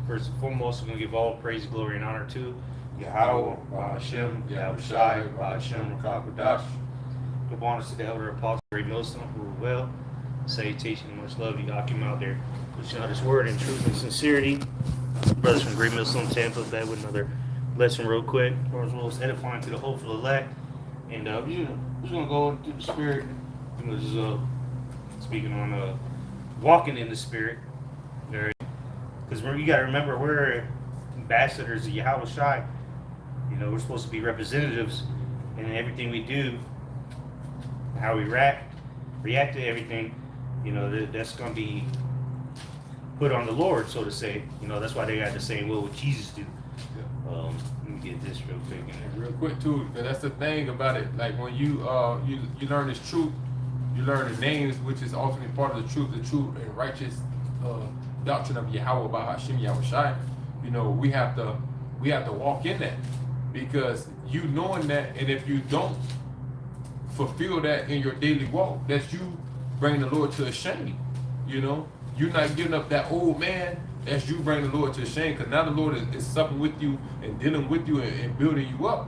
First and foremost, we're going to give all praise, glory, and honor to Yahweh, Hashem, Yahushai, Hashem, Rakakwadash. Give honors to the elder apostle, great Muslim, who are well. Salutation and much love to Yakim out there, pushing out his word in truth and sincerity. Brothers from Great Muslim Tampa back with another lesson real quick, or as well as edifying to the hopeful elect. And we're just going to go through the spirit. Just speaking on walking in the spirit. Because you got to remember, we're ambassadors of Yahweh Shai. You know, we're supposed to be representatives in everything we do, how we react to everything. You know, that's going to be put on the Lord, so to say. You know, that's why they got the same will what Jesus do. Yeah. Let me get this real quick. Real quick too, because that's the thing about it. Like when you learn this truth, you learn the names, which is ultimately part of the truth and righteous doctrine of Yahweh by Hashem Yahushai. You know, we have to walk in that, because you knowing that, and if you don't fulfill that in your daily walk, that's you bringing the Lord to a shame. You know, you're not giving up that old man. That's you bringing the Lord to a shame, because now the Lord is supping with you and dealing with you and building you up.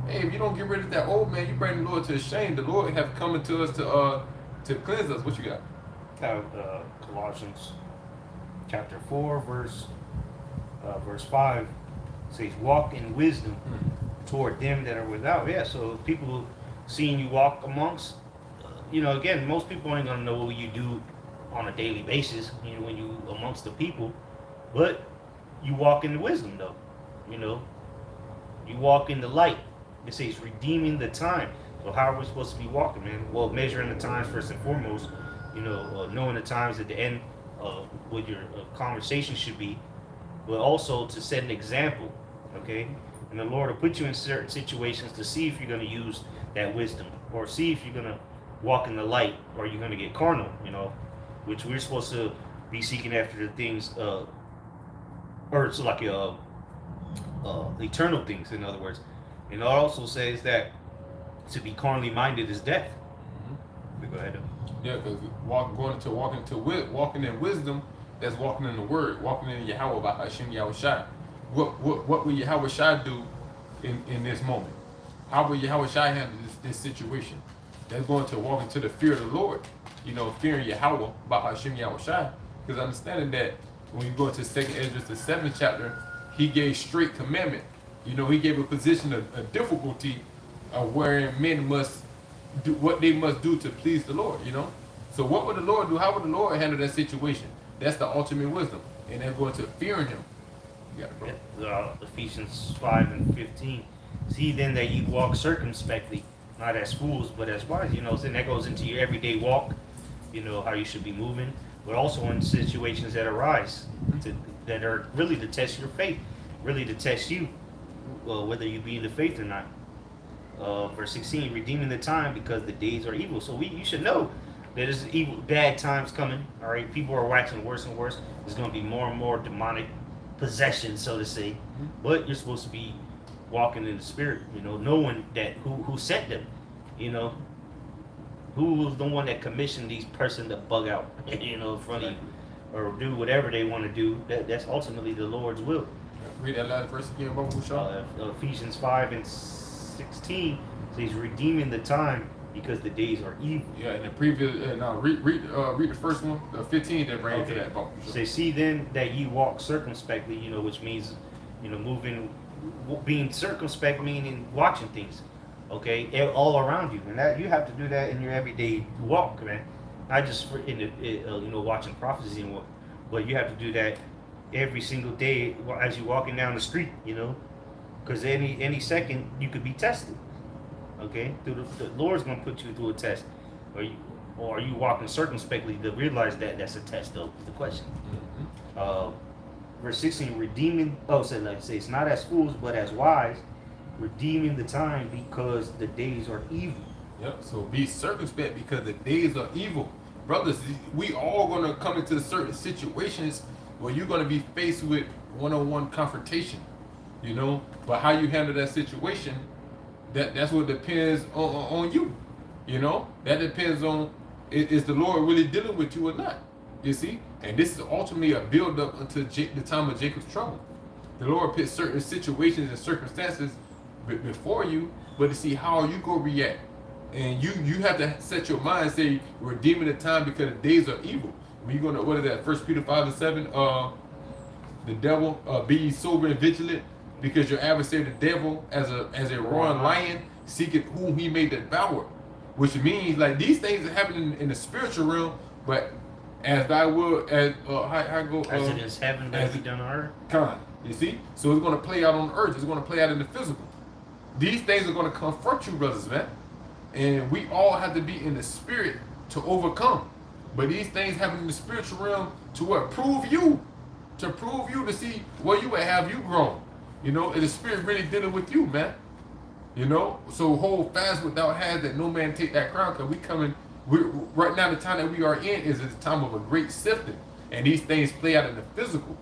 Hey, if you don't get rid of that old man, you bring the Lord to a shame. The Lord have come to us to cleanse us. What you got? Colossians chapter 4, verse 5 says, walk in wisdom toward them that are without. Yeah, so if people seeing you walk amongst, you know, again, most people ain't gonna know what you do on a daily basis, you know, when you amongst the people, but you walk in the wisdom though, you know, you walk in the light. It says redeeming the time. So how are we supposed to be walking, man? Well, measuring the times first and foremost, you know, knowing the times at the end of what your conversation should be, but also to set an example, okay? And the Lord will put you in certain situations to see if you're going to use that wisdom, or see if you're going to walk in the light, or you're going to get carnal, you know, which we're supposed to be seeking after the things, or it's like eternal things, in other words. And it also says that to be carnally minded is death. Mm-hmm. Go ahead. Yeah, because walking in wisdom, that's walking in the word, walking in Yahweh by Hashem Yahushai. What will Yahweh Shai do in this moment? How will Yahweh Shai handle this situation? That's going to walk into the fear of the Lord, you know, fearing Yahweh by Hashem Yahushai. Because understanding that when you go into 2nd Esdras, the 7th chapter, he gave straight commandment. You know, he gave a position of difficulty of wherein men must do what they must do to please the Lord, you know. So what would the Lord do? How would the Lord handle that situation? That's the ultimate wisdom. And that's going to fearing him. You got it, bro. Yeah, Ephesians 5:15. See then that you walk circumspectly, not as fools, but as wise. You know, so that goes into your everyday walk, you know, how you should be moving, but also in situations that arise, that are really to test your faith, really to test you, whether you be in the faith or not. Verse 16, redeeming the time because the days are evil. So you should know that there's evil, bad times coming. All right, people are waxing worse and worse. There's going to be more and more demonic possession, so to say. Mm-hmm. But you're supposed to be walking in the spirit, you know, knowing that who sent them, you know, who was the one that commissioned these person to bug out, you know, in front of you, or do whatever they want to do. That's ultimately the Lord's will. Read that last verse again, bro. Ephesians 5:16 says, redeeming the time because the days are evil. Yeah, and the previous, read the first one, the 15 that brings to that, bro. Say, see then that ye walk circumspectly, you know, which means, you know, being circumspect, meaning watching things, okay, all around you, and that you have to do that in your everyday walk, man. Not just for you know, watching prophecy and what, but you have to do that every single day as you're walking down the street, you know, because any second you could be tested. Okay, the Lord's gonna put you through a test, or are you walking circumspectly to realize that that's a test, though? Is the question. Mm-hmm. Verse 16, redeeming. Say it's not as fools but as wise, redeeming the time because the days are evil. Yep. So be circumspect because the days are evil, brothers. We all gonna come into certain situations where you're gonna be faced with one-on-one confrontation, you know. But how you handle that situation, that's what depends on you, you know. That depends on is the Lord really dealing with you or not. You see? And this is ultimately a build up until the time of Jacob's trouble. The Lord put certain situations and circumstances before you, but to see how you go react. And you have to set your mind, say, redeeming the time because the days are evil. When you're gonna, what is that, 1 Peter 5:7, the devil, be ye sober and vigilant, because your adversary the devil, as a roaring lion, seeketh whom he may devour. Which means, like, these things are happening in the spiritual realm, but as thy will, as as it is heaven, that be done on earth. Con, you see? So it's going to play out on earth. It's going to play out in the physical. These things are going to confront you, brothers, man. And we all have to be in the spirit to overcome. But these things happen in the spiritual realm to what? Prove you. To prove you, to see where you at, have you grown. You know, and the spirit really dealing with you, man. You know? So hold fast without hands that no man take that crown, because right now the time that we are in is a time of a great sifting. And these things play out in the physical.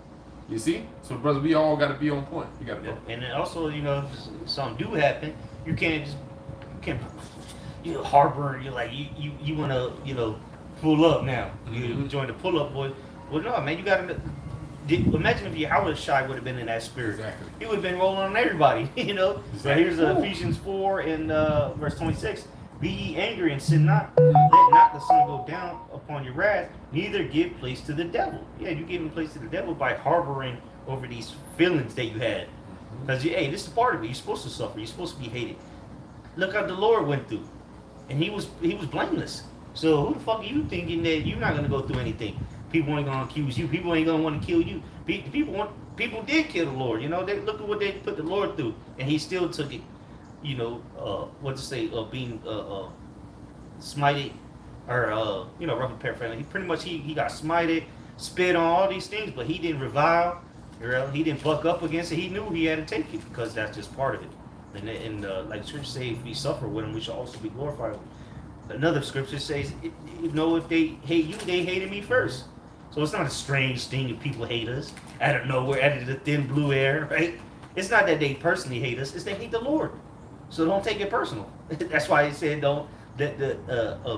You see? So, brothers, we all got to be on point. You got to go. And then also, you know, if something do happen, you can't harbor. You're like you want to, you know, pull up now. You join the pull up, boy. Well, no, man, you got to. Imagine if Yahweh Shai would have been in that spirit. Exactly. He would have been rolling on everybody. You know. Exactly. So here's Ephesians 4 and verse 26. Be ye angry and sin not. Let not the sun go down upon your wrath, neither give place to the devil. Yeah, you giving place to the devil by harboring over these feelings that you had. Because, hey, this is part of it. You're supposed to suffer. You're supposed to be hated. Look how the Lord went through. And he was blameless. So who the fuck are you thinking that you're not going to go through anything? People ain't going to accuse you. People ain't going to want to kill you. People did kill the Lord. You know, look at what they put the Lord through. And he still took it. You know, being smited, or you know, roughly paraphrasing. He pretty much he got smited, spit on all these things, but he didn't revile. He didn't buck up against it. He knew he had to take it because that's just part of it. And like the scripture say, if we suffer with him, we shall also be glorified. Another scripture says, you know, if they hate you, they hated me first. So it's not a strange thing if people hate us out of nowhere, out of the thin blue air, right? It's not that they personally hate us; it's they hate the Lord. So don't take it personal. That's why he said, don't let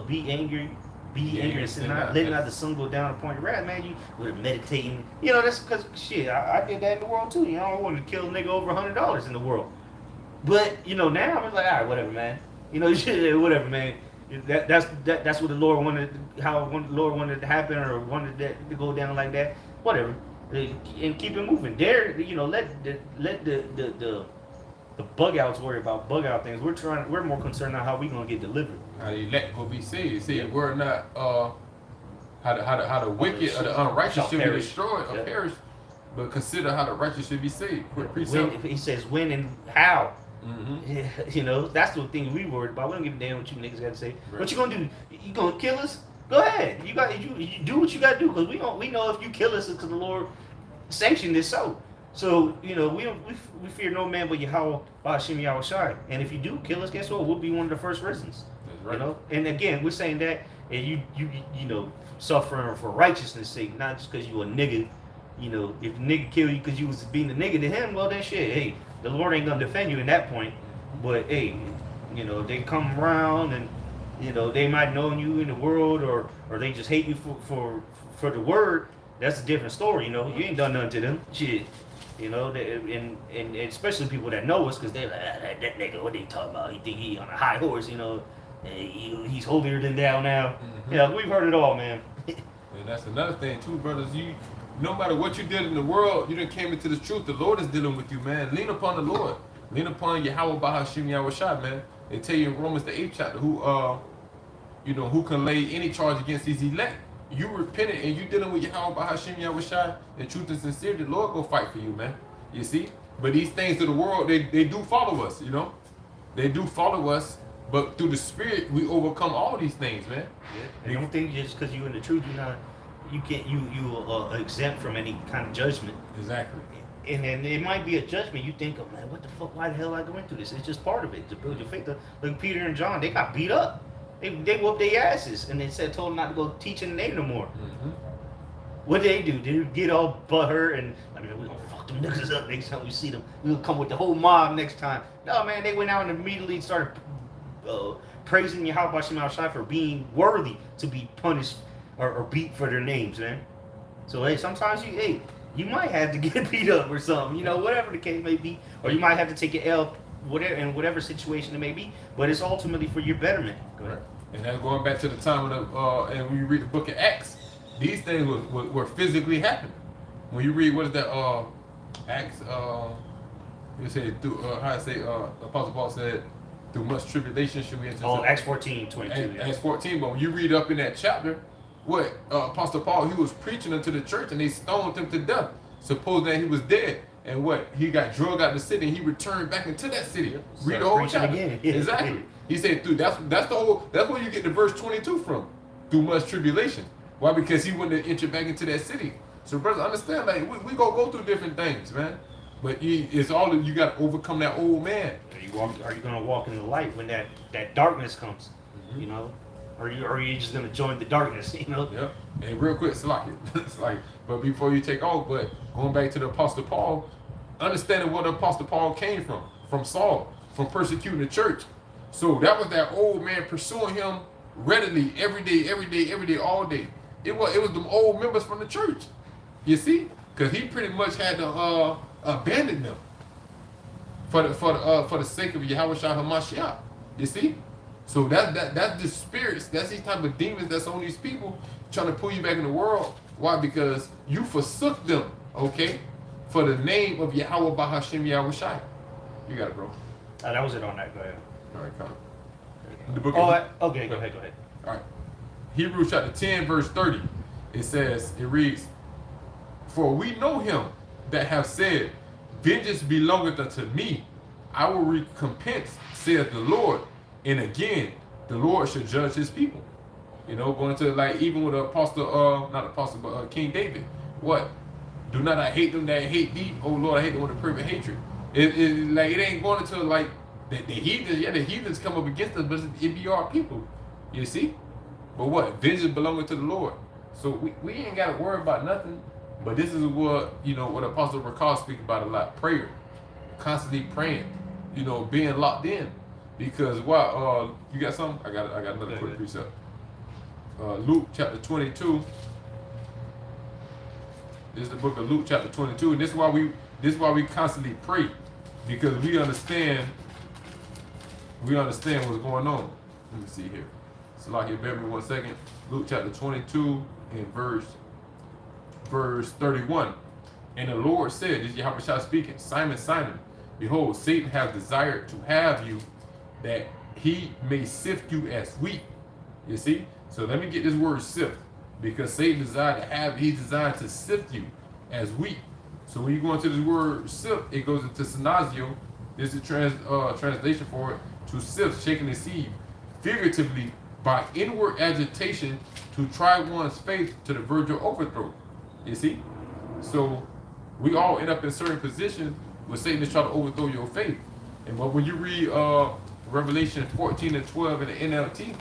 be angry and sin not. Let not the sun go down upon your wrath, man. You were meditating. You know, that's because, shit, I did that in the world, too. You know, I wanted to kill a nigga over $100 in the world. But, you know, now I'm like, all right, whatever, man. You know, whatever, man. That's what the Lord wanted, how the Lord wanted it to happen, or wanted that to go down like that. Whatever. And keep it moving. There, you know, let the bug outs worry about bug out things. We're more concerned on how we gonna get delivered. How the elect will be saved. See, if we're not how the wicked or the unrighteous should be destroyed or perish, but consider how the righteous should be saved. He says when and how. You know, that's the thing we worried about. We don't give a damn what you niggas got to say. Right. What you gonna do? You gonna kill us? Go ahead. You do what you gotta do, because we know if you kill us, it's because the Lord sanctioned this so. So, you know, we fear no man but Yahweh Ba'ashim Yahweh Shai. And if you do kill us, guess what? We'll be one of the first risens. That's right. You know? And again, we're saying that, and you know, suffering for righteousness' sake, not just because you a nigga. You know, if the nigga kill you because you was being a nigga to him, well, then shit, hey, the Lord ain't gonna defend you in that point. But hey, you know, they come around and, you know, they might know you in the world, or they just hate you for the word. That's a different story. You know, you ain't done nothing to them. Shit. You know, and especially people that know us, because they're like, that nigga, what they talking about? He think he on a high horse, you know, he's holier than thou now. Yeah, we've heard it all, man. And that's another thing too, brothers. No matter what you did in the world, you done came into the truth. The Lord is dealing with you, man. Lean upon the Lord. Lean upon Yahweh Ba'ashim Yahweh Shai, man. They tell you in Romans the 8th chapter, who can lay any charge against these elect. You repented and you dealing with Yahweh Ba'ashim Yahweh Shai in truth and sincerity, the Lord go fight for you, man. You see? But these things of the world, they do follow us, you know? They do follow us, but through the Spirit, we overcome all these things, man. Yeah. And don't think just because you're in the truth, you exempt from any kind of judgment. Exactly. And then it might be a judgment. You think, oh man, what the fuck? Why the hell I going through this? It's just part of it to build your faith. Like Peter and John, they got beat up. They whooped their asses, and they told them not to go teach in the name no more. What did they do? They get all butthurt and we're gonna fuck them niggas up next time we see them. We'll come with the whole mob next time. No, man, they went out and immediately started praising Yahweh Ba'ashim Yahweh Shai for being worthy to be punished or beat for their names, man. So hey, sometimes you might have to get beat up or something, whatever the case may be, or you might have to take an L, whatever situation it may be. But it's ultimately for your betterment. Go ahead. And that's going back to the time of and when you read the book of Acts, these things were physically happening. When you read, what is that, Acts, you say, through, how I say, Apostle Paul said, through much tribulation should we enter. Oh, Acts 14:22. Acts 14, but when you read up in that chapter, what Apostle Paul, he was preaching unto the church and they stoned him to death, supposing that he was dead. And what? He got drugged out of the city and he returned back into that city. Yep. Read the whole chapter. Again. Exactly. He said, through that's where you get the verse 22 from. Through much tribulation. Why? Because he wouldn't have entered back into that city. So brothers, understand, like we gonna go through different things, man. But it's all you got to overcome that old man. Are you gonna walk in the light when that darkness comes? Mm-hmm. Or are you just gonna join the darkness? Yep. And real quick, it's like, but before you take off, but going back to the Apostle Paul, understanding where the Apostle Paul came from Saul, from persecuting the church. So that was that old man pursuing him readily every day, all day. It was them old members from the church. You see, because he pretty much had to abandon them for the sake of Yahweh Shah HaMashiach. You see, so that's the spirits, that's these type of demons that's on these people trying to pull you back in the world. Why? Because you forsook them, okay, for the name of Yahweh Bahashim Yahweh Shai. You got it, bro. That was it on that. Go ahead. All right, come. The book. Okay. Go ahead. All right. Hebrews chapter 10, verse 30. It reads, "For we know him that have said, Vengeance belongeth unto me, I will recompense, saith the Lord. And again, the Lord shall judge his people." Going to like even with King David. What? Do not I hate them that hate thee? Oh Lord, I hate them with a perfect hatred. It ain't going into like the heathens. Yeah, the heathens come up against us, but it be our people. You see? But what? Vengeance belongeth to the Lord. So we ain't got to worry about nothing. But this is what what Apostle Rakal speaks about a lot: prayer, constantly praying. Being locked in. Because you got something? I got another quick precept. Luke chapter 22. This is the book of Luke chapter 22, and this is why we constantly pray, because we understand what's going on. Let me see here. So like, bear with me 1 second. Luke chapter 22 and verse 31. And the Lord said, this is Yahweh Shah speaking, "Simon, Simon, behold, Satan hath desired to have you, that he may sift you as wheat." You see? So let me get this word sift, because Satan he's designed to sift you as wheat. So when you go into this word sift, it goes into synazio. This is translation for it, to sift, shaking the sieve, figuratively by inward agitation to try one's faith to the verge of overthrow. You see? So we all end up in certain positions where Satan is trying to overthrow your faith. And when you read Revelation 14 and 12 in the NLT,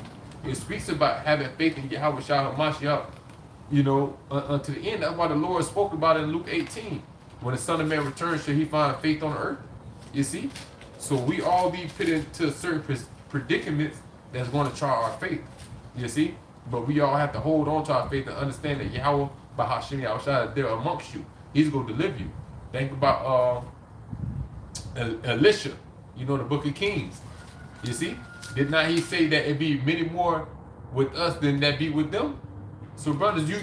it speaks about having faith in Yahweh Shah HaMashiach, unto the end. That's why the Lord spoke about it in Luke 18. When the Son of Man returns, shall he find faith on earth? You see? So we all be put into certain predicaments that's going to try our faith. You see? But we all have to hold on to our faith and understand that Yahweh Bahashim Yahweh Shah is there amongst you. He's going to deliver you. Think about Elisha, the book of Kings. You see? Did not he say that it be many more with us than that be with them? So brothers, you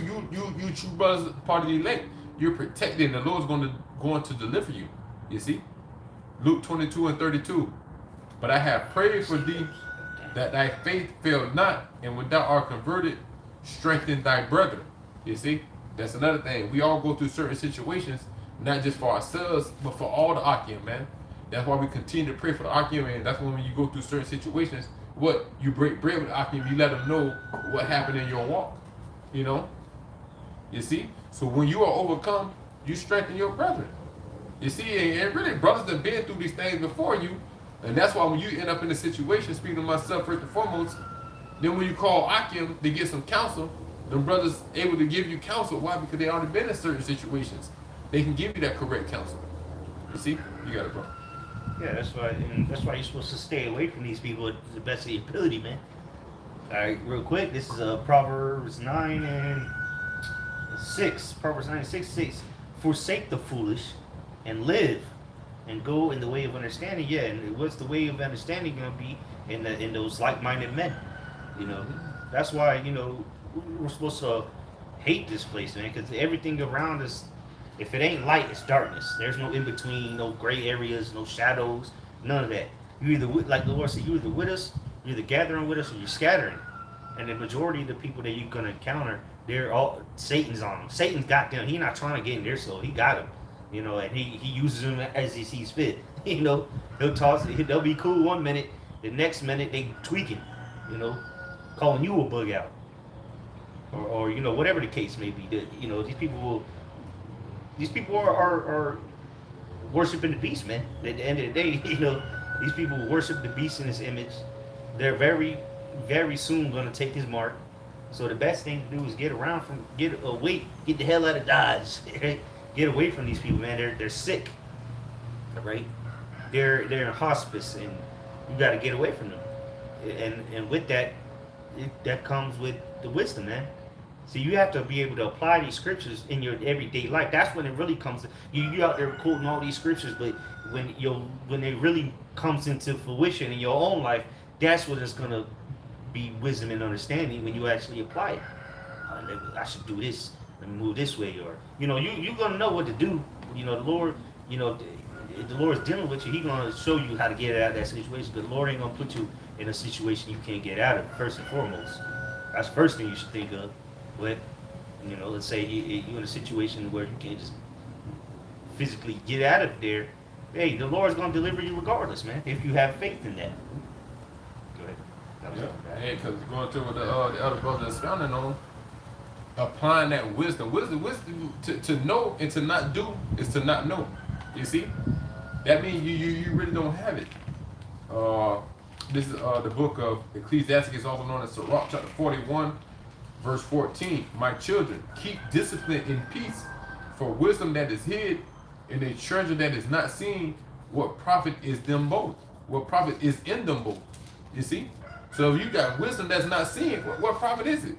true brothers, part of the elect, you're protected, and the Lord's going to deliver you. You see? Luke 22 and 32. "But I have prayed for thee, that thy faith fail not, and when thou art converted, strengthen thy brethren." You see? That's another thing. We all go through certain situations, not just for ourselves, but for all the Akim, man. That's why we continue to pray for the Akim, and that's when you go through certain situations, you break bread with the Akim, you let them know what happened in your walk. You see? So when you are overcome, you strengthen your brethren. You see, and really, brothers have been through these things before you, and that's why when you end up in a situation, speaking to myself first and foremost, then when you call Akim to get some counsel, the brothers able to give you counsel. Why? Because they already been in certain situations. They can give you that correct counsel. You see? You got it, bro. Yeah, that's why you're supposed to stay away from these people to the best of your ability, man. All right, real quick. This is Proverbs 9 and 6. Proverbs 9 and 6 says, "Forsake the foolish, and live, and go in the way of understanding." Yeah, and what's the way of understanding gonna be in those like-minded men? You know, that's why we're supposed to hate this place, man, because everything around us, if it ain't light, it's darkness. There's no in between, no gray areas, no shadows, none of that. You either like the Lord said, you either with us, you're either gathering with us, or you're scattering. And the majority of the people that you're gonna encounter, they're all Satan's on them. Satan's got them. He's not trying to get in their soul. He got them. And he uses them as he sees fit. He'll toss. They'll be cool one minute, the next minute they tweaking. Calling you a bug out, or whatever the case may be. These people are worshiping the beast, man. At the end of the day, these people worship the beast in his image. They're very, very soon going to take his mark. So the best thing to do is get away, get the hell out of Dodge. Get away from these people, man. They're sick, right? They're in hospice, and you got to get away from them. And with that, that comes with the wisdom, man. So you have to be able to apply these scriptures in your everyday life. That's when it really comes. You out there quoting all these scriptures, but when it really comes into fruition in your own life, that's what it's gonna be wisdom and understanding when you actually apply it. I should do this. Let me move this way, or you're gonna know what to do. The Lord, if the Lord's dealing with you, He's gonna show you how to get out of that situation. But the Lord ain't gonna put you in a situation you can't get out of. First and foremost, that's the first thing you should think of. But let's say you're in a situation where you can't just physically get out of there. Hey, the Lord's gonna deliver you regardless, man. If you have faith in that. Go ahead. That was Yeah. all. Hey, because going to what the other brother is expounding on, applying that wisdom to know and to not do is to not know. You see, that means you really don't have it. This is the book of Ecclesiastes, also known as Sirach, chapter 41, verse 14. "My children, keep discipline in peace, for wisdom that is hid and a treasure that is not seen, what profit is them both? What profit is in them both?" You see? So if you got wisdom that's not seen, what profit is it?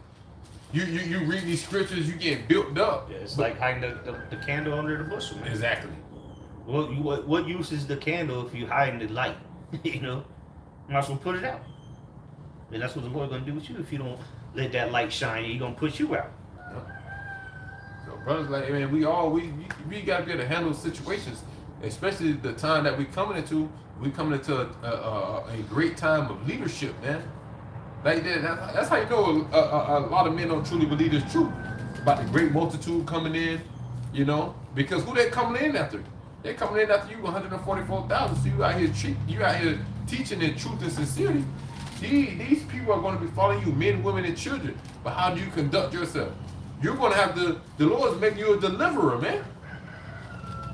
You read these scriptures, you get built up. Yeah, it's like hiding the candle under the bushel, man. Exactly. What use is the candle if you hide in the light? Might as well put it out. And that's what the Lord's gonna do with you if you don't let that light shine. He's gonna put you out. So brothers, like, man, we gotta be able to handle situations, especially the time that we coming into. We coming into a great time of leadership, man. Like that's how you know a lot of men don't truly believe this truth about the great multitude coming in, because who they coming in after? They coming in after you, 144,000. So you out here teaching in truth and sincerity. These people are going to be following you, men, women, and children. But how do you conduct yourself? You're going to have the Lord's making you a deliverer, man.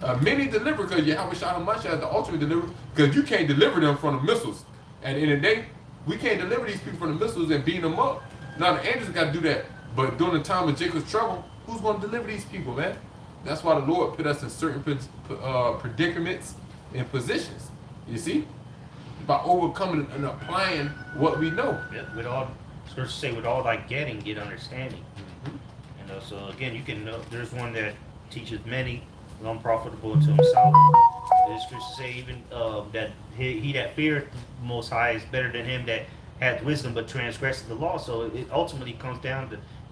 A mini deliverer, because Yahweh Shah HaMashiach is the ultimate deliverer, because you can't deliver them from the missiles. At the end of the day, we can't deliver these people from the missiles and beat them up. Now the angels got to do that. But during the time of Jacob's trouble, who's going to deliver these people, man? That's why the Lord put us in certain predicaments and positions. You see? By overcoming and applying what we know. Yeah, with all scriptures say, with all thy getting, get understanding. So again, you can know there's one that teaches many, unprofitable unto himself. The scriptures say even that he that feareth the Most High is better than him that hath wisdom but transgresseth the law. So it ultimately comes down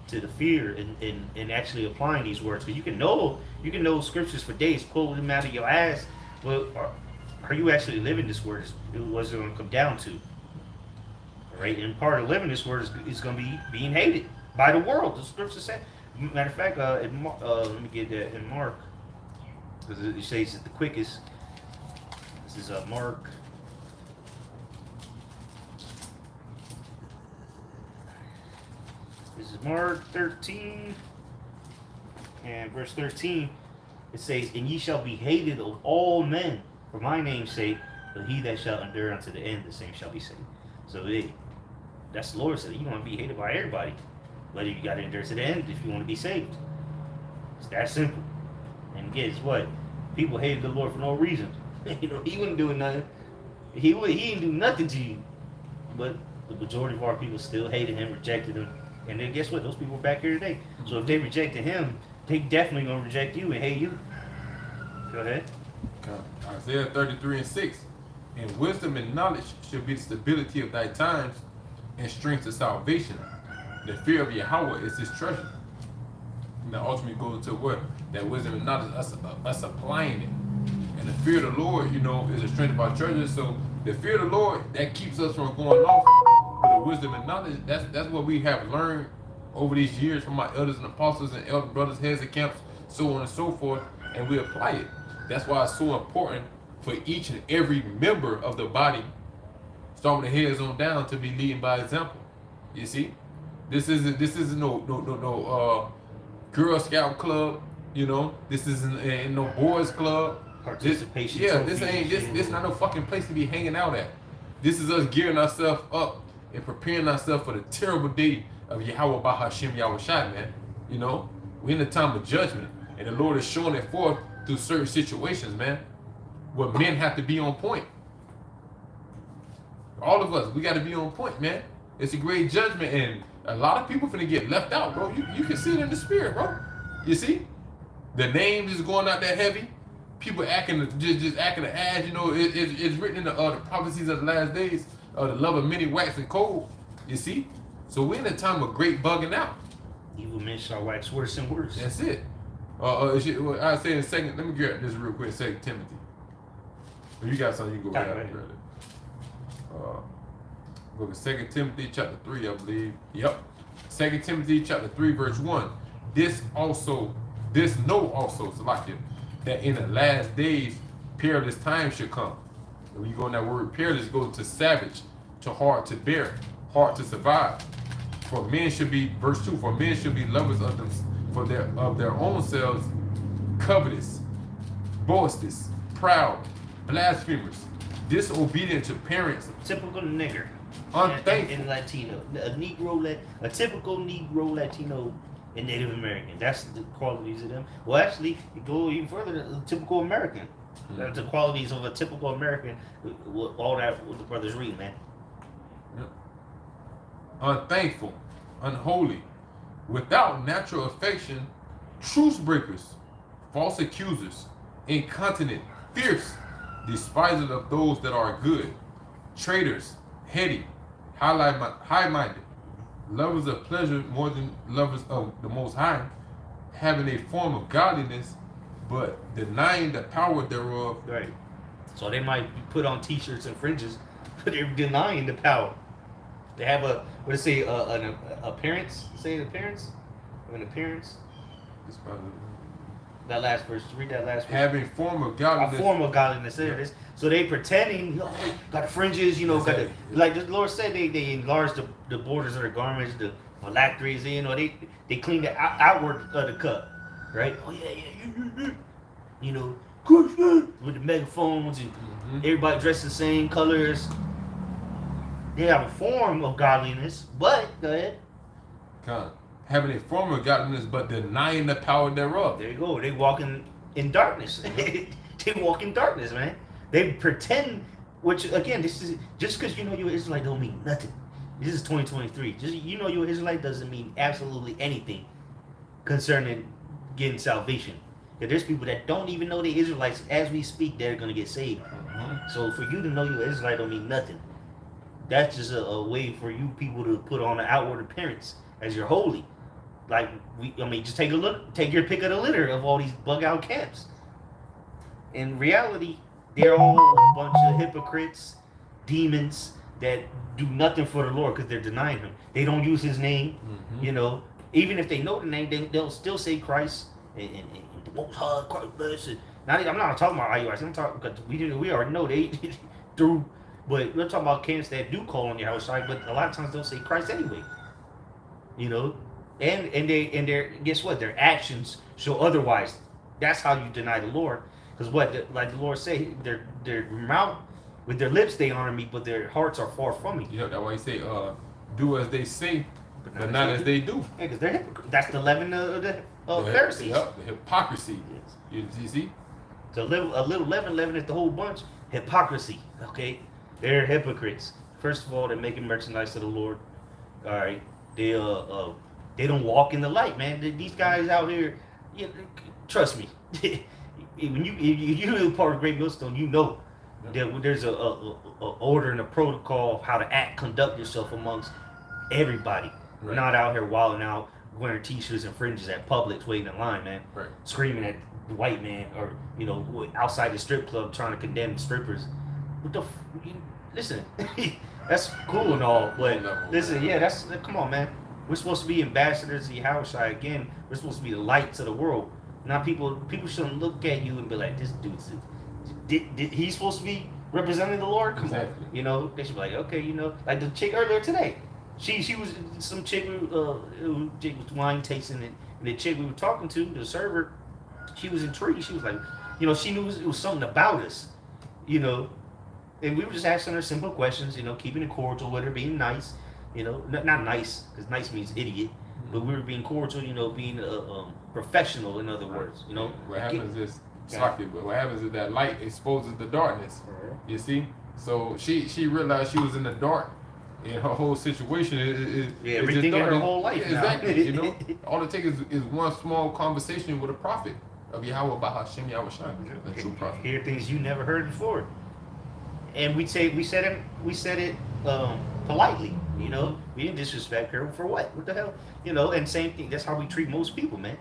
to the fear and actually applying these words. Because you can know scriptures for days, quote them out of your ass. Well, are you actually living this word? What's it going to come down to? Right? And part of living this word is going to be being hated by the world. The scripture said. Matter of fact, let me get that in Mark, because it says it the quickest. This is Mark. This is Mark 13 and verse 13. It says, "And ye shall be hated of all men for my name's sake, but he that shall endure unto the end, the same shall be saved." So that's the Lord said. You want to be hated by everybody, but you got to endure to the end if you want to be saved. It's that simple. And guess what? People hated the Lord for no reason. He wasn't doing nothing. He didn't do nothing to you, but the majority of our people still hated him, rejected him, and then guess what? Those people are back here today. So if they rejected him, they definitely gonna reject you and hate you. Go ahead. Isaiah 33:6. And wisdom and knowledge should be the stability of thy times, and strength to salvation. The fear of Yahweh is his treasure. And that ultimately goes to what? That wisdom and knowledge, us applying it. And the fear of the Lord, is the strength of our treasure. So the fear of the Lord, that keeps us from going off. But the wisdom and knowledge, that's what we have learned over these years from our elders and apostles and elder brothers, heads of camps, so on and so forth, and we apply it. That's why it's so important for each and every member of the body, starting with the heads on down, to be leading by example. You see, this isn't no Girl Scout club. This isn't no boys club. Participation. This not no fucking place to be hanging out at. This is us gearing ourselves up and preparing ourselves for the terrible day of Yahweh Bahashim Yahushai, man. We're in the time of judgment, and the Lord is showing it forth through certain situations, man. Where men have to be on point. All of us, we got to be on point, man. It's a great judgment, and a lot of people finna get left out, bro. You can see it in the spirit, bro. You see, the names is going out that heavy. People acting just acting the ass. It's written in the prophecies of the last days. The love of many waxing cold. You see, so we're in a time of great bugging out. Evil men shall wax worse and worse. That's it. I say in a second. Let me grab this real quick. 2 Timothy. If you got something, you can go right after it. Go to 2 Timothy chapter 3, I believe. Yep. 2 Timothy chapter 3, verse 1. This know also, Salakia, that in the last days perilous times should come. And when you go in that word perilous, it goes to savage, to hard to bear, hard to survive. For men should be, verse 2, for men should be lovers of them of their own selves, covetous, boasters, proud, blasphemers, disobedient to parents, typical nigger, unthankful, and Latino, a typical Negro, Latino, and Native American. That's the qualities of them. Well, actually, you go even further. The typical American. That's the qualities of a typical American. All that what the brothers read, man. Yep. Unthankful, unholy, without natural affection, truce breakers, false accusers, incontinent, fierce, despisers of those that are good, traitors, heady, high-minded, lovers of pleasure more than lovers of the Most High, having a form of godliness, but denying the power thereof. Right. So they might put on T-shirts and fringes, but they're denying the power. They have an appearance. Say an appearance. An appearance. That last verse. Read that last verse. Having form of godliness. A form of godliness. There it is. So they pretending, got the fringes, like the Lord said, they enlarge the borders of their garments, the phylacteries, they clean the outward of the cup, right? Oh yeah, with the megaphones and everybody dressed the same colors. They have a form of godliness, but go ahead. Having a form of godliness, but denying the power thereof. There you go. They walking in darkness. They walk in darkness, man. They pretend, which again, this is just because you're an Israelite don't mean nothing. This is 2023. Just you're an Israelite doesn't mean absolutely anything concerning getting salvation. There's people that don't even know they're Israelites. As we speak, they're gonna get saved. So for you to know you're an Israelite don't mean nothing. That's just a way for you people to put on an outward appearance as you're holy. Like just take a look, take your pick of the litter of all these bug out camps. In reality, they're all a bunch of hypocrites, demons that do nothing for the Lord because they're denying Him. They don't use His name. Even if they know the name, they'll still say Christ and the Most High, Christ bless it. I'm not talking about IUIC. I'm talking because we already know they through. But we're talking about camps that do call on Yahushua, but a lot of times they'll say Christ anyway. And their guess what? Their actions show otherwise. That's how you deny the Lord. Because like the Lord say, their mouth with their lips they honor me, but their hearts are far from me. That's why He say, do as they say, but not as they do. Yeah, because they're hypocrites. That's the leaven of the Pharisees. Yep, the hypocrisy. Yes. You see? So a little leaven leaveneth the whole bunch. Hypocrisy. Okay, they're hypocrites. First of all, they're making merchandise to the Lord. All right, they don't walk in the light, man. These guys out here, you, trust me. When you're part of Great Millstone, you know that there's a order and a protocol of how to conduct yourself amongst everybody. Right. Not out here wilding out, wearing t-shirts and fringes at Publix, waiting in line, man. Right. Screaming at the white man, or outside the strip club trying to condemn strippers. What the? Listen, that's cool and all, but listen, come on, man. We're supposed to be ambassadors of Yahushua again. We're supposed to be the lights of the world. Now people shouldn't look at you and be like, this dude's he's supposed to be representing the Lord? Come Exactly. on. They should be like, okay, like the chick earlier today. She was some chick who was wine tasting, and the chick we were talking to, the server, she was intrigued. She was like, she knew it was something about us, and we were just asking her simple questions, keeping it cordial with her, being nice, not nice, because nice means idiot, but we were being cordial, being professional, in other words, What happens is, but what happens is that light exposes the darkness. You see? So she realized she was in the dark. And her whole situation is everything in her whole life. Exactly. All it takes is one small conversation with a prophet of Yahweh Bahashim Yahushua, a true prophet. Hear things you never heard before, and we said it politely. We didn't disrespect her for what? What the hell? And same thing. That's how we treat most people, man.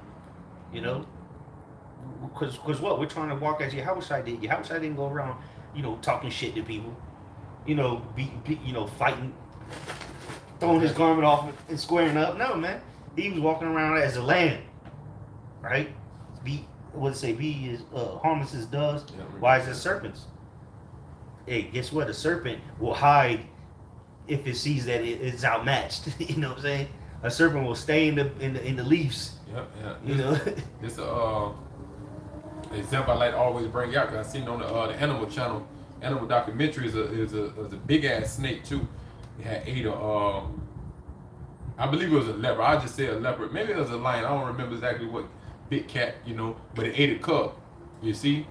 Because what we're trying to walk as Yahushua did. Yahushua didn't go around, talking shit to people. Fighting, throwing his garment off and squaring up. No, man. He was walking around as a lamb, right? Be as harmless as doves, wise as serpents. Hey, guess what? A serpent will hide if it sees that it's outmatched. You know what I'm saying? A serpent will stay in the leaves. This example I like to always bring out, because I seen on the Animal Channel. Animal documentary is a big ass snake too. It had ate I believe it was a leopard. I just say a leopard. Maybe it was a lion. I don't remember exactly what big cat, but it ate a cub. You see,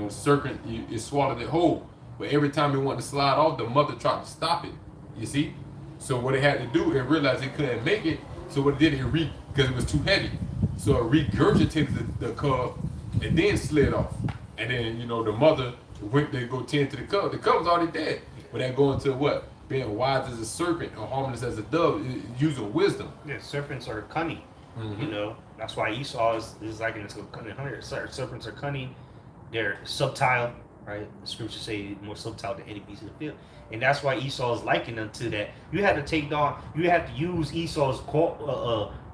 serpent, it swallowed it whole. But every time it wanted to slide off, the mother tried to stop it. You see, so what it had to do, it realized it couldn't make it. So what it did, because it was too heavy. So it regurgitated the cub and then slid off. And then the mother went to go tend to the cub. The cub was already dead. But that going to what? Being wise as a serpent or harmless as a dove, using wisdom. Yeah, serpents are cunning. Mm-hmm. That's why Esau is like in this cunning hunter. Serpents are cunning. They're subtile, right? The scriptures say more subtile than any beast of the field. And that's why Esau is likened unto that. You have to use Esau's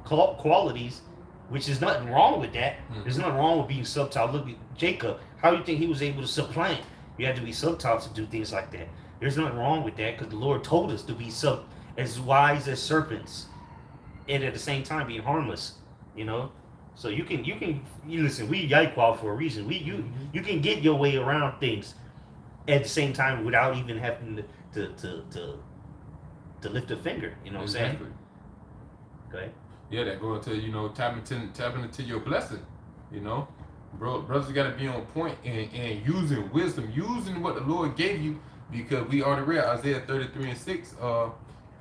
qualities, which is nothing wrong with that. Mm-hmm. There's nothing wrong with being subtile. Look at Jacob. How do you think he was able to supplant? You had to be subtile to do things like that. There's nothing wrong with that, because the Lord told us to be as wise as serpents, and at the same time being harmless. So you listen. We Yahweh for a reason. You can get your way around things at the same time without even having to lift a finger. You know what I'm saying? Okay. Yeah, that going to tapping into your blessing. Brothers got to be on point and using wisdom, using what the Lord gave you, because we already read Isaiah 33:6.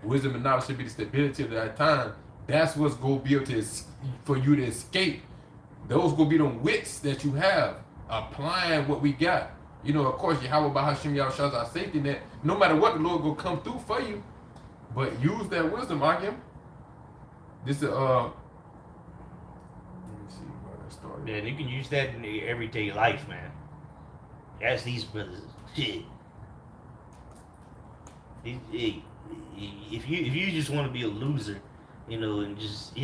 Wisdom and knowledge should be the stability of that time. That's what's going to be able to for you to escape. Those going to be the wits that you have applying what we got. Of course, Yahweh Bahashim Yahushua is our safety net. No matter what, the Lord will come through for you. But use that wisdom, Akim. This is Yeah, you can use that in your everyday life, man. Ask these brothers. Shit. If you just want to be a loser, and just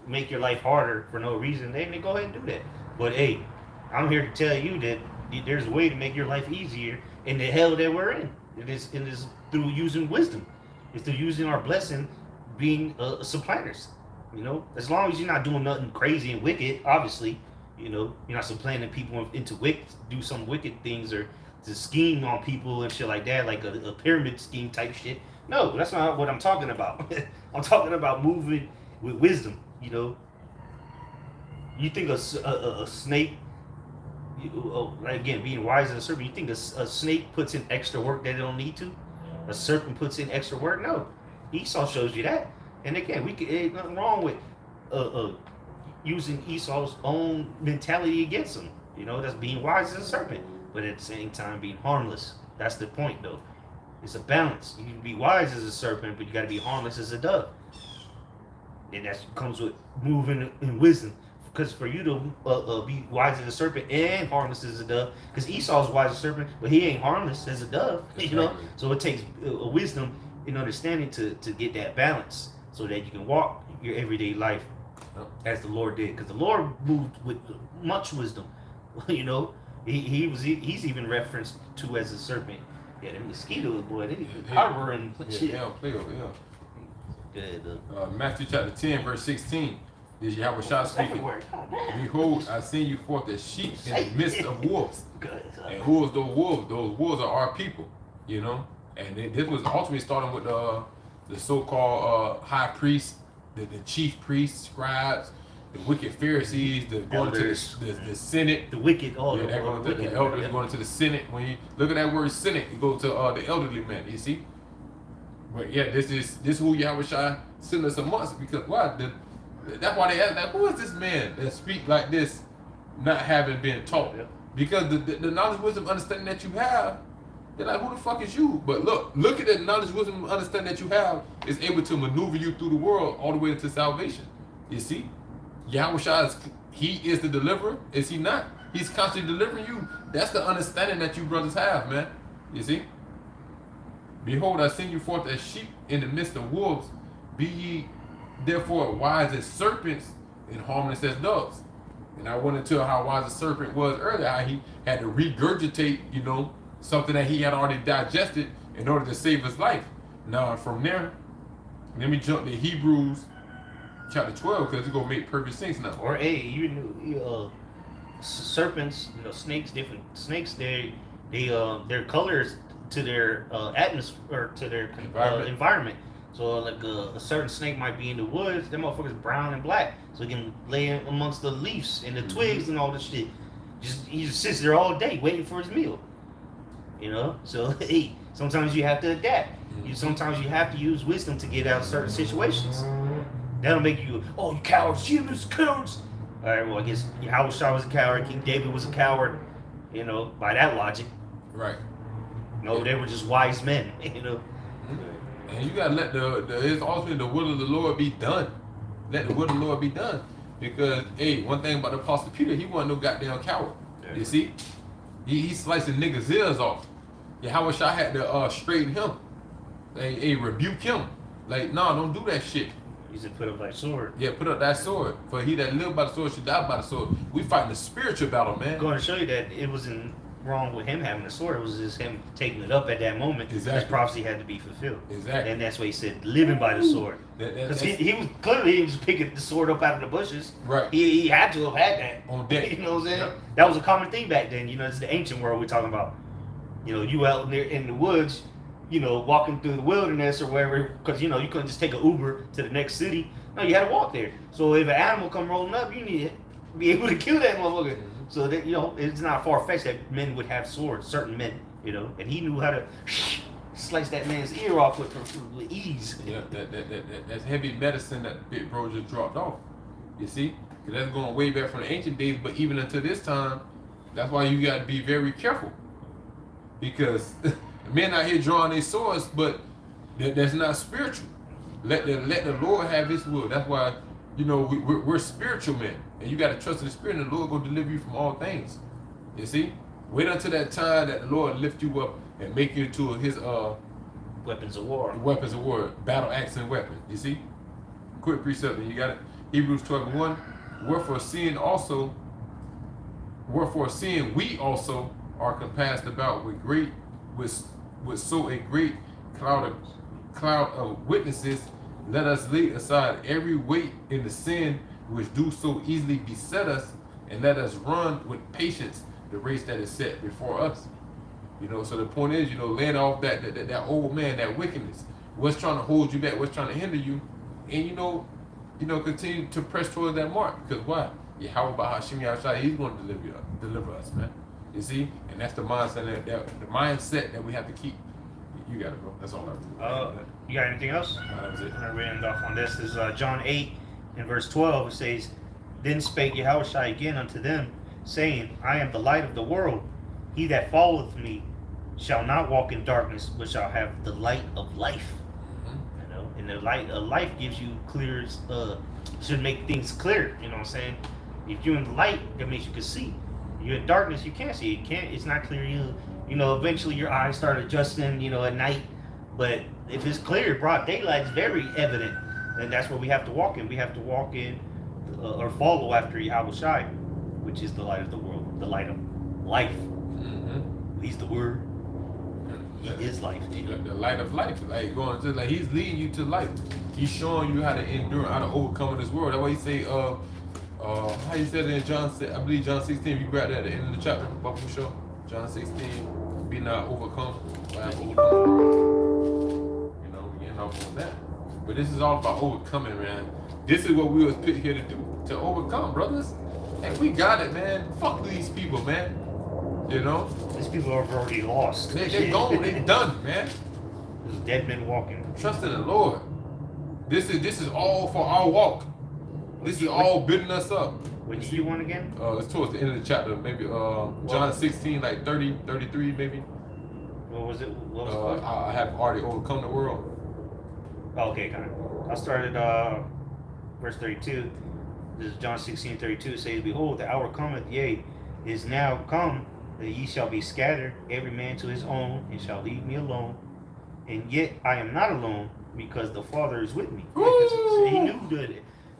make your life harder for no reason, then go ahead and do that. But hey, I'm here to tell you that there's a way to make your life easier in the hell that we're in. It is through using wisdom. It's through using our blessing, being supplanters. As long as you're not doing nothing crazy and wicked, obviously, you're not supplanting people into do some wicked things, or to scheme on people and shit like that, like a pyramid scheme type shit. No, that's not what I'm talking about. I'm talking about moving with wisdom. You think a snake, again, being wise as a serpent, you think a snake puts in extra work that it don't need to? a serpent puts in extra work. No, Esau shows you that. And again, ain't nothing wrong with using Esau's own mentality against him. You know, that's being wise as a serpent, but at the same time being harmless. That's the point, though. It's a balance. You can be wise as a serpent, but you got to be harmless as a dove. And that comes with moving in wisdom. Because for you to be wise as a serpent and harmless as a dove, because Esau's wise as a serpent, but he ain't harmless as a dove. You know, so it takes a wisdom and understanding to get that balance, so that you can walk your everyday life as the Lord did. Because the Lord moved with much wisdom. You know, he's even referenced to as a serpent. Yeah, them mosquitoes, boy, they harbor and shit. Matthew chapter 10, verse 16. Is Yahweh Shah speaking? Behold, I send you forth as sheep in the midst of wolves. And who is those wolves? Those wolves are our people, you know. And this was ultimately starting with the so-called high priests, the chief priests, scribes, the wicked Pharisees, going to the Senate. The wicked, the elders going to the Senate. When you look at that word Senate, you go to the elderly men, you see? But yeah, this is who Yahweh Shah sent us amongst, because why? That's why they ask, like, who is this man that speak like this, not having been taught? Because the knowledge, wisdom, understanding that you have, they're like, who the fuck is you? But look at the knowledge, wisdom, understanding that you have is able to maneuver you through the world all the way into salvation. You see? Yahweh Shah he is the deliverer, is he not? He's constantly delivering you. That's the understanding that you brothers have, man. You see? Behold, I send you forth as sheep in the midst of wolves. Be ye therefore wise as serpents and harmless as doves. And I went into how wise a serpent was earlier, how he had to regurgitate, you know, something that he had already digested in order to save his life. Now, from there, let me jump to Hebrews chapter 12, because it's going to make perfect sense now. Or serpents, you know, snakes, different snakes, their colors to their atmosphere, or to their environment. So like a certain snake might be in the woods, them motherfuckers brown and black, so he can lay in amongst the leaves and the twigs and all this shit. He just sits there all day waiting for his meal. You know, so hey, sometimes you have to adapt. Sometimes you have to use wisdom to get out of certain situations. That'll make you, oh, you cowards, humans, cowards. All right, well, I guess Yahweh Shah was a coward, King David was a coward, you know, by that logic. Right. No, they were just wise men, you know. And you gotta let it's ultimately the will of the Lord be done. Let the will of the Lord be done. Because, hey, one thing about the Apostle Peter, he wasn't no goddamn coward. Yeah. You see? He slicing niggas' ears off. Yahweh Shah had to straighten him. Hey, rebuke him. Like, no, don't do that shit. He said, put up that sword. Yeah, put up that sword. For he that live by the sword should die by the sword. We fighting a spiritual battle, man. I'm going to show you that it wasn't wrong with him having the sword. It was just him taking it up at that moment. Exactly. His prophecy had to be fulfilled. Exactly. And that's why he said, living by the sword. Because he was clearly picking the sword up out of the bushes. Right. He had to have had that. On deck. You know what I'm saying? Yep. That was a common thing back then. You know, it's the ancient world we're talking about. You know, you out there in the woods, you know, walking through the wilderness or wherever, because, you know, you couldn't just take an Uber to the next city. No, you had to walk there. So if an animal come rolling up, you need to be able to kill that motherfucker. So that, you know, it's not far-fetched that men would have swords, certain men, you know, and he knew how to slice that man's ear off with ease. Yeah, that's heavy medicine that Big Bro just dropped off. You see? Because that's going way back from the ancient days, but even until this time, that's why you got to be very careful. Because men out here drawing their swords, but that's not spiritual. Let the Lord have his will. That's why, you know, we're spiritual men. And you got to trust in the Spirit, and the Lord will deliver you from all things. You see? Wait until that time that the Lord lift you up and make you into his weapons of war. Weapons of war. Battle axe and weapon. You see? Quick precept, and you got it. Hebrews 12:1. Wherefore seeing we also are compassed about with so a great cloud of witnesses, let us lay aside every weight in the sin which do so easily beset us, and let us run with patience the race that is set before us. You know, so the point is, you know, laying off that old man, that wickedness, what's trying to hold you back, what's trying to hinder you, and you know, continue to press towards that mark. Because why? Yahweh Bahashim Yahshua, he's going to deliver us, man. You see, and that's the mindset that we have to keep. You got it, bro. That's all I You got anything else? that was it. I'm gonna end off on this. This is John 8 in verse 12. It says, Then spake Yahushua again unto them, saying, I am the light of the world. He that followeth me shall not walk in darkness, but shall have the light of life. You know, and the light of life gives you clear, should make things clear. You know what I'm saying? If you're in the light, that makes you can see. If you're in darkness, you can't see. It's not clear. You know, eventually your eyes start adjusting, you know, at night. But if it's clear, broad daylight, it's very evident. And that's what we have to walk in. We have to walk in or follow after Yahushua, which is the light of the world, the light of life. He's the word. He is life. The light of life, like going to like he's leading you to life. He's showing you how to endure, how to overcome this world. That's why he say, how you said it in John, I believe John 16. If you grab that at the end of the chapter, Bible show, John 16, be not overcome by overcome. You know, we getting off on that. But this is all about overcoming, man. This is what we was put here to do, to overcome, brothers. And we got it, man. Fuck these people, man. You know? These people are already lost. They're gone, they're done, man. There's dead men walking. Trust in the Lord. This is all for our walk. This is all building us up. When did you want again? It's towards the end of the chapter, maybe John 16, like 30, 33 maybe. What was it? What was it? I have already overcome the world. Okay, kind of. I started verse 32. This is John 16:32. It says, Behold, the hour cometh, yea, is now come, that ye shall be scattered, every man to his own, and shall leave me alone. And yet I am not alone, because the Father is with me. Because he knew that,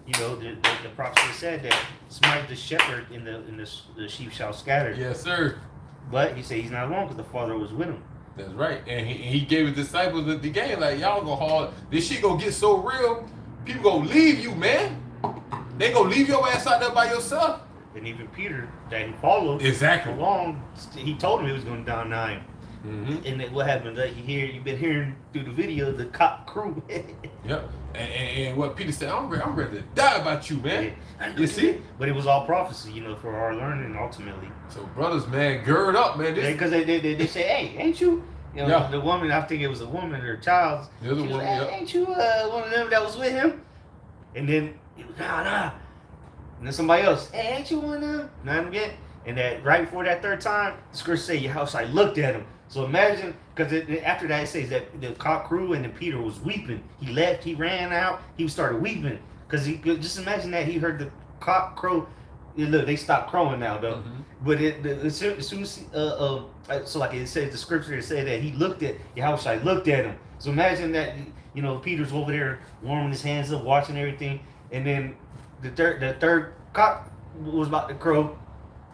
you know, the prophet said that smite the shepherd, and the sheep shall scatter. Yes, sir. But he said he's not alone, because the Father was with him. That's right. And he gave his disciples the game, like, y'all go hard. This shit gonna get so real, people gonna leave you, man. They gonna leave your ass out there by yourself. And even Peter, that he followed along, he told him he was going to down 9. And then what happened? Like you've been hearing through the video, the cop crew. Yep. And what Peter said, I'm ready to die about you, man. Yeah. You see? But it was all prophecy, you know, for our learning ultimately. So brothers, man, gird up, man. Because they say, hey, ain't you? You know, the woman, I think it was a woman or a child. The other woman, hey, ain't you one of them that was with him? And then he was, nah. And then somebody else, hey, ain't you one of them? Not again. And that right before that third time, the scripture say Yahushua looked at him. So imagine, because after that it says that the cock crew and then Peter was weeping. He left, he ran out, he started weeping. Because he just imagine that he heard the cock crow. Look, they stopped crowing now though. But as soon as so like it says the scripture, it said that he looked at Yahushua looked at him. So imagine that, you know, Peter's over there warming his hands up, watching everything, and then the third cock was about to crow,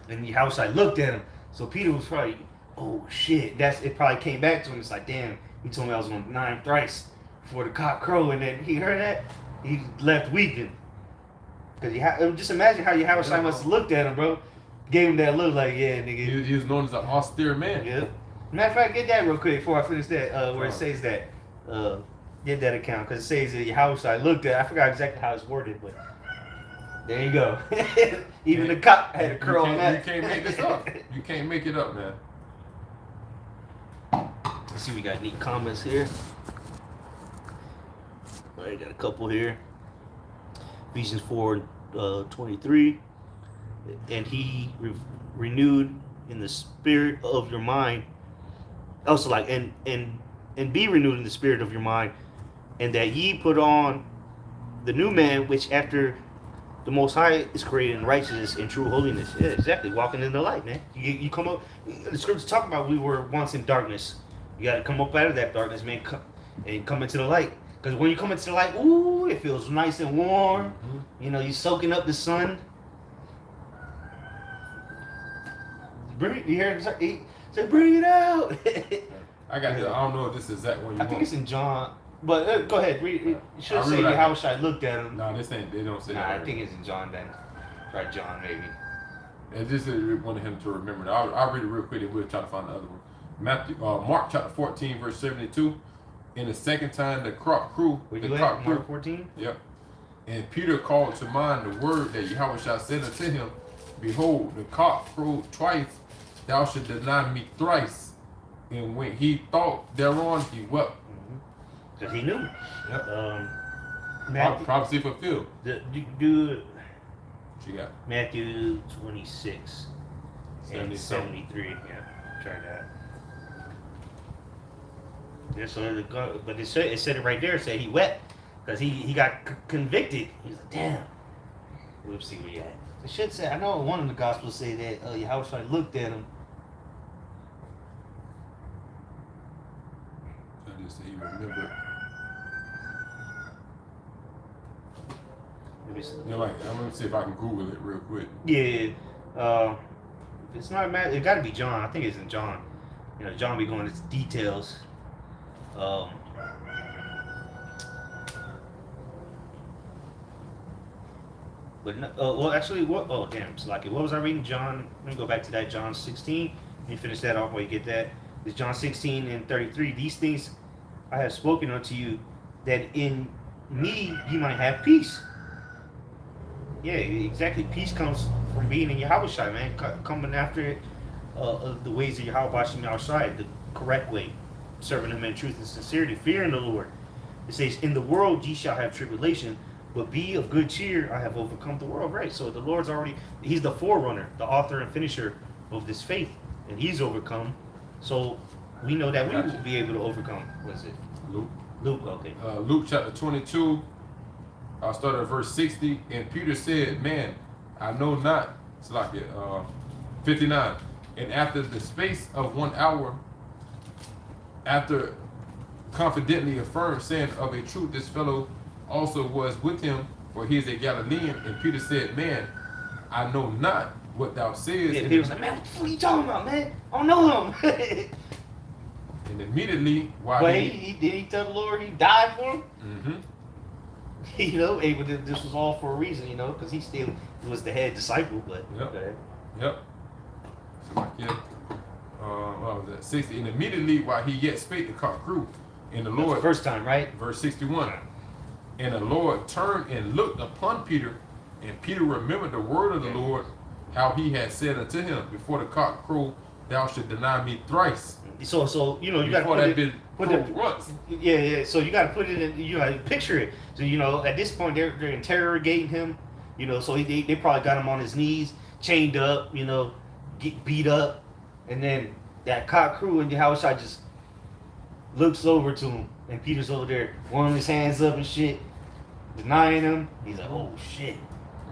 and Yahushua looked at him. So Peter was probably, oh shit, it probably came back to him. It's like, damn, he told me I was going to 9 thrice before the cock crow, and then he heard that, he left weeping. Because just imagine how Yahushua must have looked at him, bro. Gave him that look like, yeah, nigga. He was known as an austere man. Yeah. Matter of fact, get that real quick before I finish that, where it says that, get that account, because it says that Yahushua looked at, I forgot exactly how it's worded, but there you go. Even the cop had a curl on that. You can't make this up. You can't make it up, man. Let's see, we got neat comments here. All right, got a couple here. Ephesians 4:23, and he renewed in the spirit of your mind. Also, like and be renewed in the spirit of your mind, and that ye put on the new man, which after the Most High is created in righteousness and true holiness. Yeah, exactly. Walking in the light, man. You come up. The scriptures talk about we were once in darkness. You got to come up out of that darkness, man, and come into the light. Because when you come into the light, ooh, it feels nice and warm. You know, you're soaking up the sun. You hear him say, bring it out. I got this. I don't know if this is exact one you want. I think it's in John. But go ahead. Read. It should say really how I looked at him. No, this ain't. They don't say that. I think it's in John then. Try John maybe. And this is wanted him to remember. I'll read it real quick and we'll try to find the other one. Mark chapter 14, verse 72. In the second time, the cock crew. Mark 14? Yep. And Peter called to mind the word that Yahushua said unto him, Behold, the cock crowed twice, thou shalt deny me thrice. And when he thought thereon, he wept. Because he knew. Yep. Matthew, Prophecy fulfilled. do What you got? Matthew 26 and 77. 73. Yeah, try that. Yeah, so but it said it right there. It said he wept because he got convicted. He's like, damn. Let's see where he at. It should say. I know one of the gospels say that Yahweh looked at him. I just say he remembered. Let me see. You're like, I'm gonna see if I can Google it real quick. Yeah. If it's not Matt, it got to be John. I think it's in John. You know, John be going into details. But no, well, actually, what? Oh, damn, Slaki. What was I reading? John. Let me go back to that. John 16. Let me finish that off while you get that. It's John 16 and 33. These things I have spoken unto you, that in me you might have peace. Yeah, exactly. Peace comes from being in Yahweh, man. Coming after it, the ways of Yahweh outside, the correct way, serving Him in truth and sincerity, fearing the Lord. It says, "In the world ye shall have tribulation, but be of good cheer. I have overcome the world." Right. So the Lord's He's the forerunner, the author and finisher of this faith, and He's overcome. So we know that we will be able to overcome. What is it? Luke. Luke. Okay. Luke chapter 22. I'll start at verse 60. And Peter said, "Man, I know not." It's like 59. And after the space of 1 hour, after confidently affirmed, saying, "Of a truth, this fellow also was with him, for he is a Galilean." And Peter said, "Man, I know not what thou sayest." Yeah, Peter was like, "Man, what the fuck are you talking about, man? I don't know him." And immediately, while But he tell the Lord he died for him. Mm-hmm. You know, this was all for a reason, you know, because he still was the head disciple. But Yep. okay. Yep. So like, yeah. What was that? 60. And immediately while he yet spake, the cock crew. And the That's Lord, the first time, right? verse 61. And the Lord turned and looked upon Peter, and Peter remembered the word of the Lord, how he had said unto him, "Before the cock crow, thou should deny me thrice." So you know you got to Before put that it. been Put crowed it once. yeah. So you got to put it in. You know, picture it. So you know, at this point they're interrogating him. You know, so they probably got him on his knees, chained up. You know, get beat up, and then that cock crew and Yahushua just looks over to him, and Peter's over there warming his hands up and shit, denying him. He's like, "Oh shit,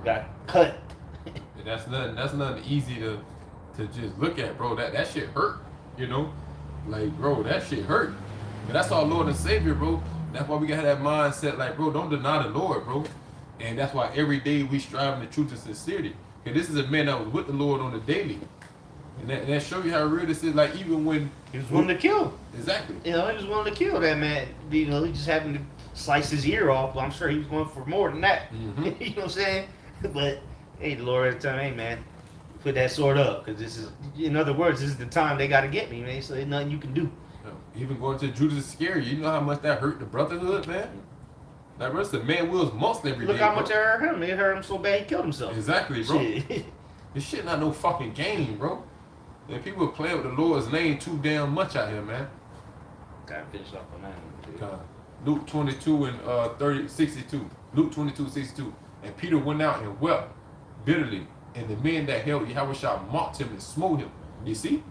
got cut." And that's nothing easy to just look at, bro. That shit hurt, you know? Like, bro, that shit hurt. But that's our Lord and Savior, bro. That's why we gotta have that mindset, like, bro, don't deny the Lord, bro. And that's why every day we strive in the truth and sincerity. And this is a man that was with the Lord on the daily. And that show you how real this is. Like, even when He was willing to kill. exactly. You know, he was willing to kill that man. You know, he just happened to slice his ear off, but I'm sure he was going for more than that. Mhm. You know what I'm saying? But hey, the Lord at the time, hey man, put that sword up, because this is, in other words, this is the time they got to get me, man. So there's nothing you can do. You know, even going to Judas Iscariot, you know how much that hurt the brotherhood, man. That rest of man wills most every Look day, how bro. much it hurt him. It hurt him so bad he killed himself. Exactly, bro. Shit. This shit not no fucking game, bro. And people playing with the Lord's name too damn much out here, man. Gotta finish off on that. Luke 22 and 62. Luke 22:62. And Peter went out and wept bitterly, and the men that held Yahweh mocked him and smote him. You see,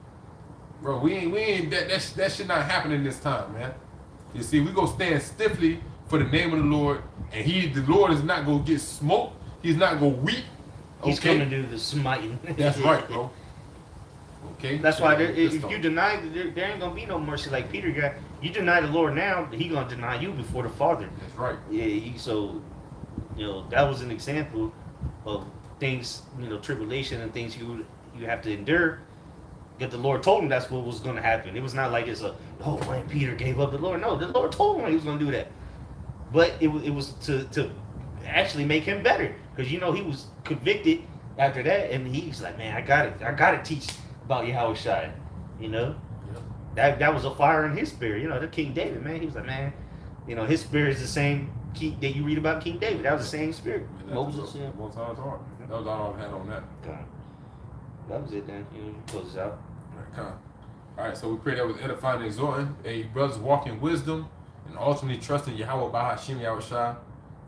bro, we ain't that shit not happening this time, man. You see, we go stand stiffly for the name of the Lord, and the Lord is not gonna get smoked. He's not gonna weep. He's Okay? coming to do the smiting. That's right, bro. Okay. That's why Let's if go. you deny, there ain't gonna be no mercy like Peter got. You deny the Lord now, he gonna deny you before the Father. That's right. Yeah, so you know that was an example of things, you know, tribulation and things you have to endure. Yet the Lord told him that's what was going to happen. It was not like oh man, Peter gave up the Lord. No, the Lord told him he was going to do that. But it was to actually make him better, because you know he was convicted after that, and he's like, man, I got to teach about Yahweh Shai, you know. That was a fire in his spirit, you know. The King David, man, he was like, man, you know, his spirit is the same that you read about King David. That was the same spirit. Moses, yeah. Most times hard. That was all I had on that. That was it then. You know, close this out. Right, All right, so we pray that was edifying and exhorting. A brothers walk in wisdom and ultimately trusting Yahweh by Hashem Yahushua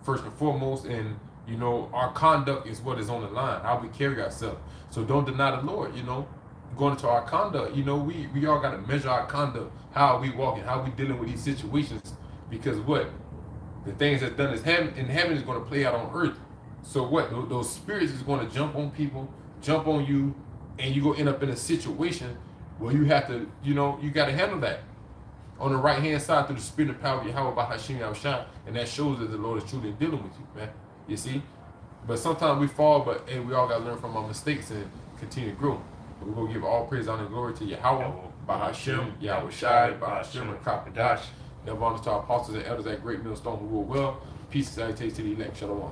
first and foremost. And you know, our conduct is what is on the line, how we carry ourselves. So don't deny the Lord, you know. Going into our conduct, you know, we all got to measure our conduct, how we walking, how we dealing with these situations, because what the things that's done in heaven is going to play out on earth. So what those spirits is going to jump on people, jump on you, and you go end up in a situation where you have to, you know, you got to handle that on the right hand side through the spirit and power of Yahweh by Hashem Yahushua, and that shows that the Lord is truly dealing with you, man. You see, but sometimes we fall, but hey, we all got to learn from our mistakes and continue to grow. We're going to give all praise, honor, and glory to Yahweh, by Hashem, Yahushua, by Hashem, and Kakadash. Never honor to our apostles and elders at Great Millstone who rule well. Peace and salutations to the elect. Shalom.